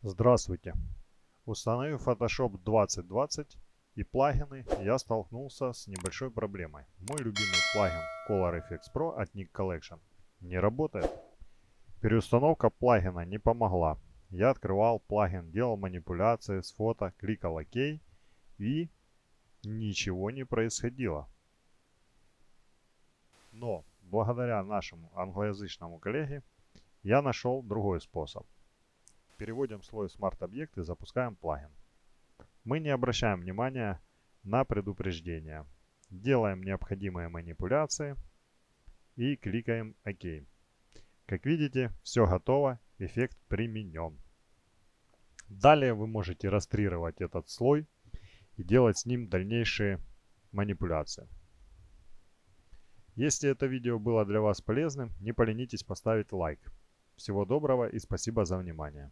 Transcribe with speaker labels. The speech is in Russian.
Speaker 1: Здравствуйте! Установив Photoshop 2020 и плагины, я столкнулся с небольшой проблемой. Мой любимый плагин Color Efex Pro от Nik Collection не работает. Переустановка плагина не помогла. Я открывал плагин, делал манипуляции с фото, кликал ОК и ничего не происходило. Но благодаря нашему англоязычному коллеге я нашел другой способ. Переводим слой Smart Object и запускаем плагин. Мы не обращаем внимания на предупреждения. Делаем необходимые манипуляции и кликаем ОК. Как видите, все готово, эффект применен. Далее вы можете растрировать этот слой и делать с ним дальнейшие манипуляции. Если это видео было для вас полезным, не поленитесь поставить лайк. Всего доброго и спасибо за внимание.